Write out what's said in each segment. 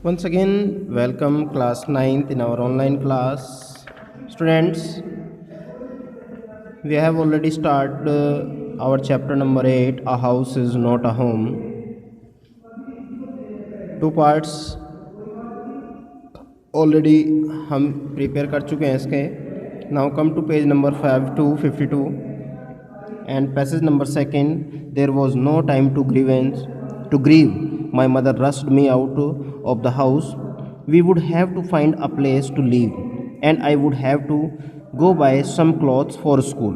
Once again, welcome class 9th in our online class. Students, we have already started our chapter number 8, A House is Not a Home. Two parts already हम prepare कर चुके हैं इसके. Now come to page number 5 to 52 and passage number 2. There was no time to grieve. My mother rushed me out of the house. We would have to find a place to live, and I would have to go buy some clothes for school.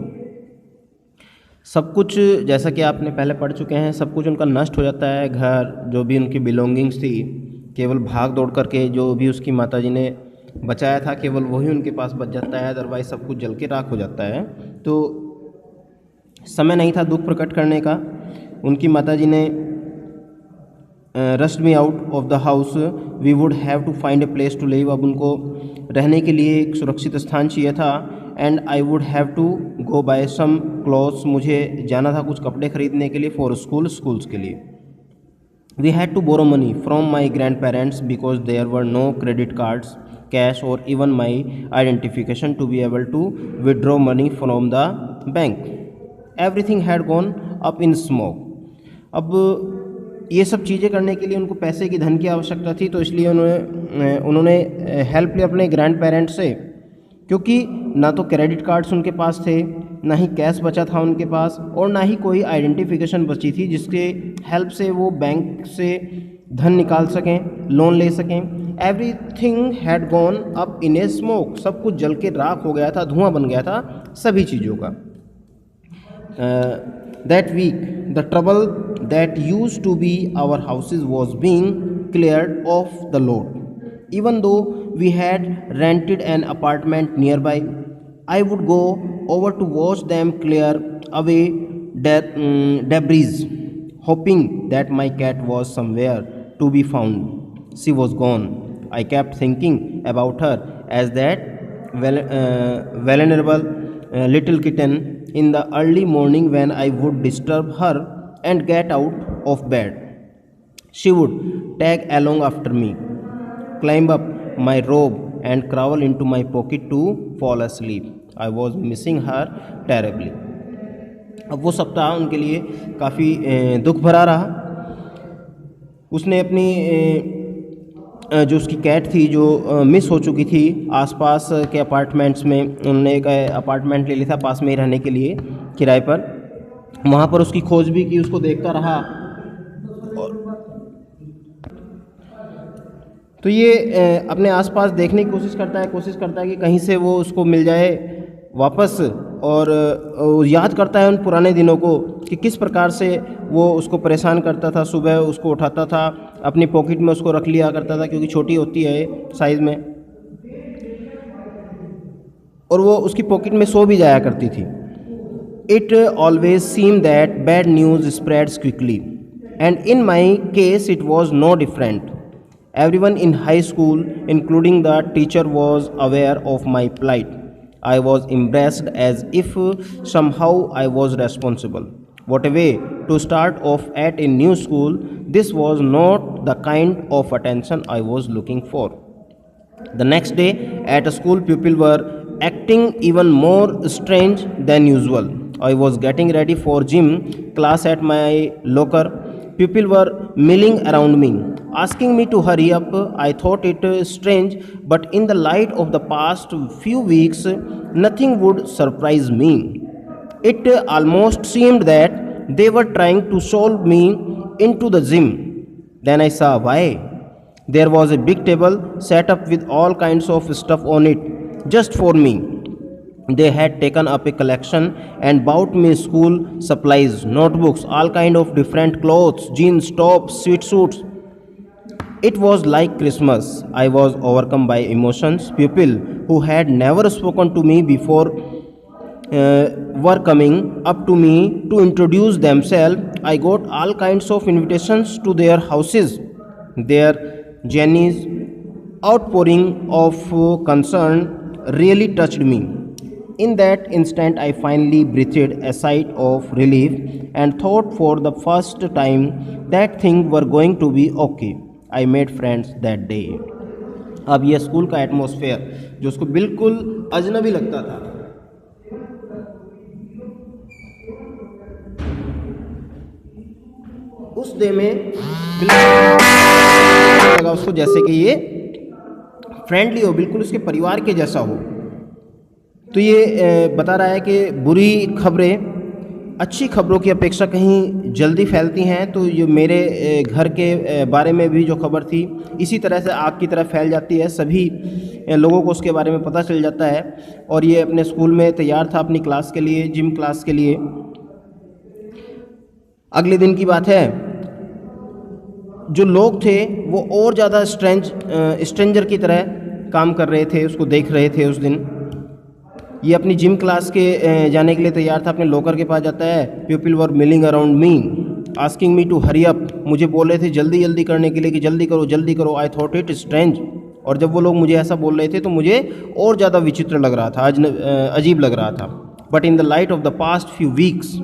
सब कुछ जैसा कि आपने पहले पढ़ चुके हैं, सब कुछ उनका नष्ट हो जाता है. घर, जो भी उनकी बिलोंगिंग्स थी, केवल भाग दौड़ करके जो भी उसकी माताजी ने बचाया था, केवल वही उनके पास बच जाता है. अदरवाइज सब कुछ जल के राख हो जाता है. तो समय नहीं था दुख प्रकट करने का. उनकी माताजी ने thrust me out of the house. We would have to find a place to live. अब उनको रहने के लिए एक सुरक्षित स्थान चाहिए था. And I would have to go buy some clothes. मुझे जाना था कुछ कपड़े खरीदने के लिए. फॉर स्कूल्स के लिए. We had to borrow money from my grandparents because there were no credit cards, cash और even my identification to be able to withdraw money from the bank. Everything had gone up in smoke. अब ये सब चीज़ें करने के लिए उनको पैसे की, धन की आवश्यकता थी. तो इसलिए उन्होंने हेल्प ली अपने ग्रैंड पेरेंट्स से, क्योंकि ना तो क्रेडिट कार्ड्स उनके पास थे, ना ही कैश बचा था उनके पास, और ना ही कोई आइडेंटिफिकेशन बची थी जिसके हेल्प से वो बैंक से धन निकाल सकें, लोन ले सकें. Everything had gone up in A smoke. सब कुछ जल के राख हो गया था, धुआं बन गया था सभी चीज़ों का. That week, the trouble that used to be our houses was being cleared off the load. Even though we had rented an apartment nearby, I would go over to watch them clear away debris, hoping that my cat was somewhere to be found. She was gone. I kept thinking about her as that vulnerable little kitten in the early morning when I would disturb her and get out of bed. She would tag along after me, climb up my robe and crawl into my pocket to fall asleep. I was missing her terribly. अब वो सप्ताह उनके लिए काफ़ी दुख भरा रहा. उसने अपनी जो उसकी कैट थी जो मिस हो चुकी थी, आसपास के अपार्टमेंट्स में उन्होंने एक अपार्टमेंट ले लिया था पास में ही रहने के लिए किराए पर. वहाँ पर उसकी खोज भी की, उसको देखता रहा. तो ये अपने आसपास देखने की कोशिश करता है कि कहीं से वो उसको मिल जाए वापस, और याद करता है उन पुराने दिनों को कि किस प्रकार से वो उसको परेशान करता था. सुबह उसको उठाता था, अपनी पॉकेट में उसको रख लिया करता था, क्योंकि छोटी होती है साइज़ में, और वो उसकी पॉकेट में सो भी जाया करती थी. It always seem that bad news spreads quickly, and in my case it was no different. Everyone in high school, including the teacher, was aware of my plight. I was embraced as if somehow I was responsible. What a way to start off at a new school. This was not the kind of attention I was looking for. The next day at school, people were acting even more strange than usual. I was getting ready for gym class at my locker. People were milling around me, asking me to hurry up. I thought it strange, but in the light of the past few weeks, nothing would surprise me. It almost seemed that they were trying to solve me into the gym. Then I saw why. There was a big table set up with all kinds of stuff on it, just for me. They had taken up a collection and bought me school supplies, notebooks, all kind of different clothes, jeans, tops, sweatsuits. It was like Christmas. I was overcome by emotions. People who had never spoken to me before were coming up to me to introduce themselves. I got all kinds of invitations to their houses. Their Jenny's outpouring of concern really touched me. In that instant, I finally breathed a sigh of relief and thought for the first time that things were going to be okay. I made friends that day. अब ये school का atmosphere जो उसको बिल्कुल अजनबी लगता था, उस डे में बिल्कुल लगा उसको जैसे कि ये फ्रेंडली हो, बिल्कुल उसके परिवार के जैसा हो। तो ये बता रहा है कि बुरी खबरें अच्छी खबरों की अपेक्षा कहीं जल्दी फैलती हैं। तो ये मेरे घर के बारे में भी जो खबर थी इसी तरह से आग की तरह फैल जाती है, सभी लोगों को उसके बारे में पता चल जाता है। और ये अपने स्कूल में तैयार था अपनी क्लास के लिए, जिम क्लास के लिए। अगले दिन की बात है, जो लोग थे वो और ज़्यादा स्ट्रेंजर की तरह काम कर रहे थे, उसको देख रहे थे। उस दिन ये अपनी जिम क्लास के जाने के लिए तैयार था, अपने लॉकर के पास जाता है। People were milling around me asking me to hurry up, मुझे बोल रहे थे जल्दी जल्दी करने के लिए कि जल्दी करो जल्दी करो। आई थॉट इट स्ट्रेंज, और जब वो लोग मुझे ऐसा बोल रहे थे तो मुझे और ज़्यादा विचित्र लग रहा था, अजीब लग रहा था। But in the light of the past few weeks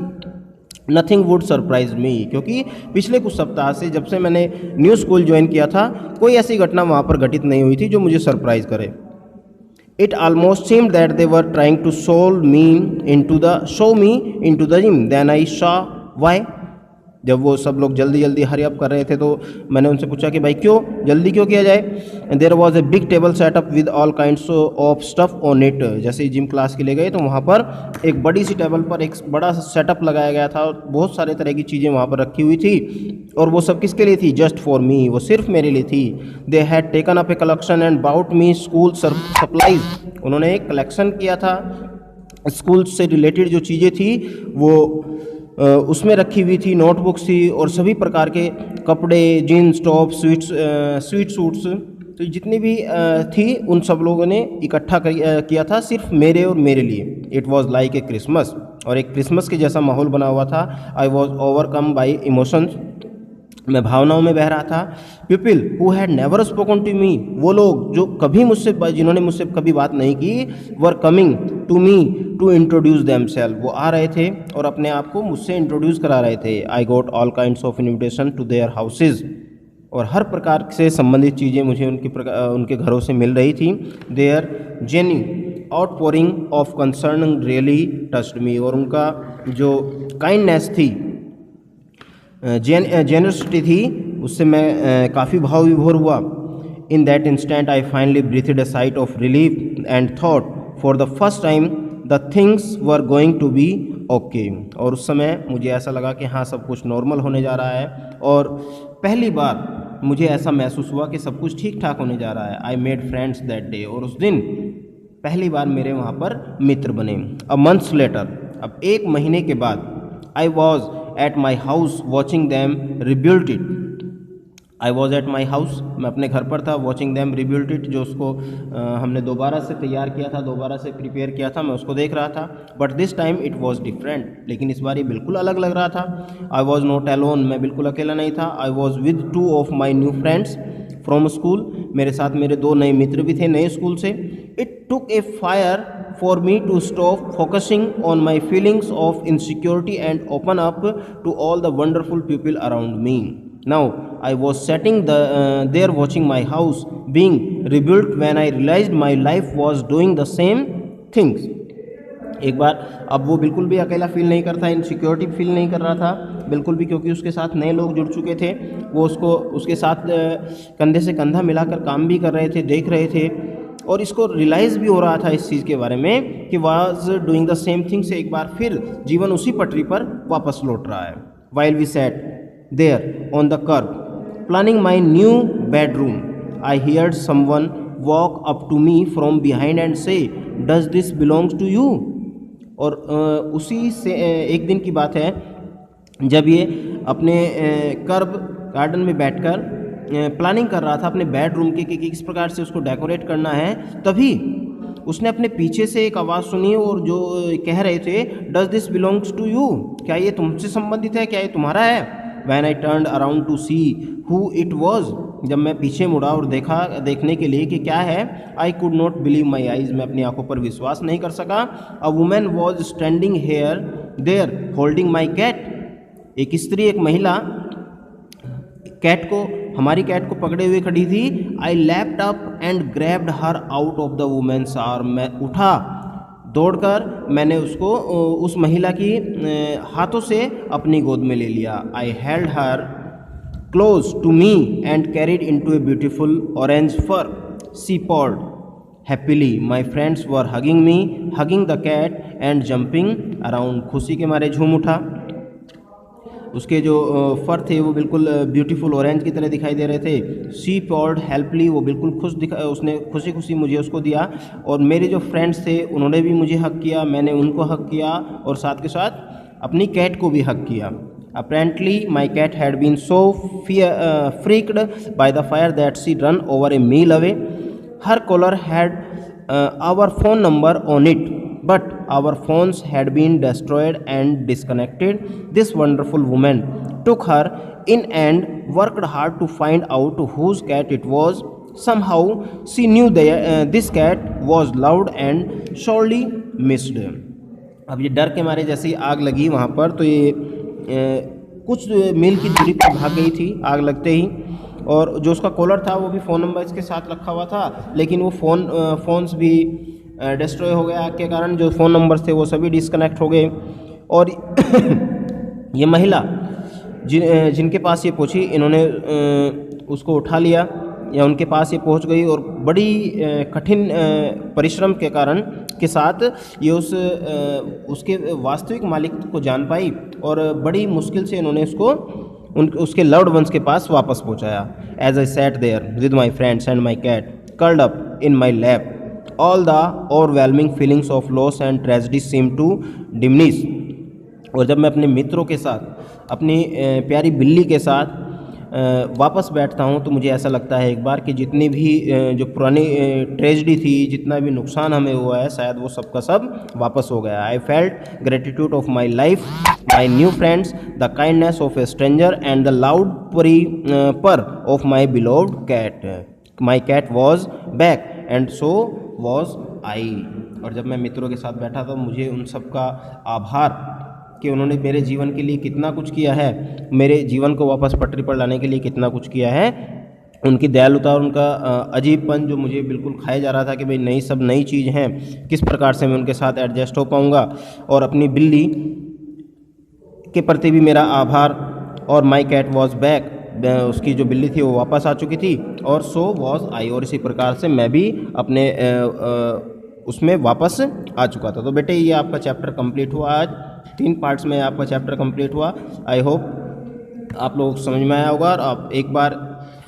nothing would surprise me, क्योंकि पिछले कुछ सप्ताह से जब से मैंने न्यू स्कूल ज्वाइन किया था कोई ऐसी घटना वहाँ पर घटित नहीं हुई थी जो मुझे सरप्राइज करे। It almost seemed that they were trying to show me into the gym. Then I saw why. जब वो सब लोग जल्दी जल्दी हरी अप कर रहे थे तो मैंने उनसे पूछा कि भाई क्यों जल्दी क्यों किया जाए। There was a big table set up with all kinds of stuff on it. जैसे ही जिम क्लास के लिए गए तो वहाँ पर एक बड़ी सी टेबल पर एक बड़ा सा सेटअप लगाया गया था और बहुत सारे तरह की चीज़ें वहाँ पर रखी हुई थी। और वो सब किसके लिए थी? जस्ट फॉर मी, वो सिर्फ मेरे लिए थी। They had taken up a collection and bought me school supplies. उन्होंने एक कलेक्शन किया था, स्कूल से रिलेटेड जो चीज़ें थी वो उसमें रखी हुई थी, नोटबुक्स थी और सभी प्रकार के कपड़े, जीन्स टॉप, स्वीट सूट्स, तो जितनी भी थी उन सब लोगों ने इकट्ठा किया था सिर्फ मेरे और मेरे लिए। It was like a Christmas, और एक क्रिसमस के जैसा माहौल बना हुआ था। I was overcome by emotions, मैं भावनाओं में बह रहा था। People who had never spoken to me, वो लोग जो कभी मुझसे, जिन्होंने मुझसे कभी बात नहीं की, were coming to me to introduce themselves, वो आ रहे थे और अपने आप को मुझसे इंट्रोड्यूस करा रहे थे। I got all kinds of invitation to their houses, और हर प्रकार से संबंधित चीज़ें मुझे उनके घरों से मिल रही थी। Their genuine outpouring of concern really touched me, और उनका जो काइंडनेस थी, जेनरसिटी थी, उससे मैं काफ़ी भाव विभोर हुआ। In that instant I finally breathed a sight of relief and thought for the first time the things were going to be okay. और उस समय मुझे ऐसा लगा कि हाँ, सब कुछ नॉर्मल होने जा रहा है, और पहली बार मुझे ऐसा महसूस हुआ कि सब कुछ ठीक ठाक होने जा रहा है। I made friends that day, और उस दिन पहली बार मेरे वहाँ पर मित्र बने। अ मंथ्स लेटर, अब एक महीने के बाद, I was at my house watching them rebuild it. I was at my house, मैं अपने घर पर था, वॉचिंग दैम रिबिल्ड इट, जो उसको हमने दोबारा से तैयार किया था, दोबारा से प्रिपेयर किया था, मैं उसको देख रहा था। But this time it was different, लेकिन इस बार ये बिल्कुल अलग लग रहा था। आई वॉज नॉट अलोन, मैं बिल्कुल अकेला नहीं था। I was with 2 of my new friends from school, मेरे साथ मेरे 2 नए मित्र भी थे नए स्कूल से। It took A fire for me to stop focusing on my feelings of insecurity and open up to all the wonderful people around me. Now I was sitting there watching my house being rebuilt when I realized my life was doing the same things. एक बार अब वो बिल्कुल भी अकेला feel नहीं करता, insecurity feel नहीं कर रहा था बिल्कुल भी, क्योंकि उसके साथ नए लोग जुड़ चुके थे। वो उसके साथ कंधे से कंधा मिलाकर काम भी कर रहे थे, देख रहे थे, और इसको रियलाइज़ भी हो रहा था इस चीज़ के बारे में कि was doing the same thing, से एक बार फिर जीवन उसी पटरी पर वापस लौट रहा है। While we sat there on the curb planning my new bedroom, I heard someone walk up to me from behind and say, does this belongs to you. और उसी से एक दिन की बात है जब ये अपने कर्ब गार्डन में बैठकर प्लानिंग कर रहा था अपने बेडरूम की कि किस प्रकार से उसको डेकोरेट करना है, तभी उसने अपने पीछे से एक आवाज़ सुनी और जो कह रहे थे, does this belongs to you, क्या ये तुमसे संबंधित है, क्या ये तुम्हारा है। When I turned around to see who it was, जब मैं पीछे मुड़ा और देखने के लिए कि क्या है, I could not believe my eyes, मैं अपनी आंखों पर विश्वास नहीं कर सका। A woman was standing there holding my cat, एक स्त्री, एक महिला कैट को हमारी कैट को पकड़े हुए खड़ी थी। I leapt up and grabbed her out of the woman's arm, मैं उठा दौड़कर मैंने उसको उस महिला की हाथों से अपनी गोद में ले लिया। I held her close to me and carried into a beautiful orange fur sea pod happily, my friends were hugging me, hugging the cat and jumping around, खुशी के मारे झूम उठा। उसके जो फर थे वो बिल्कुल ब्यूटीफुल ऑरेंज की तरह दिखाई दे रहे थे। शी पॉर्ड हेल्पली, वो बिल्कुल उसने खुशी खुशी मुझे उसको दिया। और मेरे जो फ्रेंड्स थे उन्होंने भी मुझे हक किया, मैंने उनको हक किया और साथ के साथ अपनी कैट को भी हक किया। Apparently my cat had been so freaked by the fire that she ran over a mile away. Her collar had our phone number on it, but our phones had been destroyed and disconnected. This wonderful woman took her in and worked hard to find out whose cat it was. Somehow she knew that this cat was loved and sorely missed. अब ये डर के मारे जैसे ही आग लगी वहाँ पर, तो ये कुछ मील की दूरी पर भाग गई थी आग लगते ही। और जो उसका कॉलर था वो भी फ़ोन नंबर इसके साथ रखा हुआ था, लेकिन वो फ़ोन्स भी डिस्ट्रॉय हो गया आग के कारण। जो फ़ोन नंबर्स थे वो सभी डिस्कनेक्ट हो गए। और ये महिला जिनके पास ये पहुंची, इन्होंने उसको उठा लिया या उनके पास ये पहुंच गई और बड़ी कठिन परिश्रम के कारण के साथ ये उसके वास्तविक मालिक को जान पाई और बड़ी मुश्किल से इन्होंने उसके लव्ड वंस के पास वापस पहुंचाया। As I sat there with my friends and my cat curled up in my lap, all the overwhelming feelings of loss and tragedy seem to diminish. और जब मैं अपने मित्रों के साथ, अपनी प्यारी बिल्ली के साथ वापस बैठता हूँ तो मुझे ऐसा लगता है एक बार कि जितनी भी जो पुरानी ट्रेजेडी थी, जितना भी नुकसान हमें हुआ है, शायद वो सब का सब वापस हो गया। I felt gratitude of my life, my new friends, the kindness of a stranger and the loud purr of my beloved cat. My cat was back and so was I. और जब मैं मित्रों के साथ बैठा तो मुझे उन सब का आभार कि उन्होंने मेरे जीवन के लिए कितना कुछ किया है, मेरे जीवन को वापस पटरी पर लाने के लिए कितना कुछ किया है। उनकी दयालुता और उनका अजीबपन जो मुझे बिल्कुल खाया जा रहा था कि भाई सब नई चीज़ हैं, किस प्रकार से मैं उनके साथ एडजस्ट हो पाऊँगा। और अपनी बिल्ली के प्रति भी मेरा आभार। और माई कैट वॉज बैक, उसकी जो बिल्ली थी वो वापस आ चुकी थी। और सो वॉज आई, और इसी प्रकार से मैं भी अपने उसमें वापस आ चुका था। तो बेटे ये आपका चैप्टर कंप्लीट हुआ। आज 3 पार्ट्स में आपका चैप्टर कंप्लीट हुआ। आई होप आप लोग समझ में आया होगा। और आप एक बार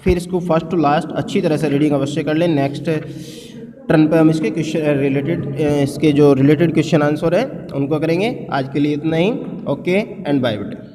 फिर इसको फर्स्ट टू लास्ट अच्छी तरह से रीडिंग अवश्य कर लें। नेक्स्ट टर्न पे हम इसके इसके जो रिलेटेड क्वेश्चन आंसर है उनको करेंगे। आज के लिए इतना ही। ओके एंड बाय बेटे।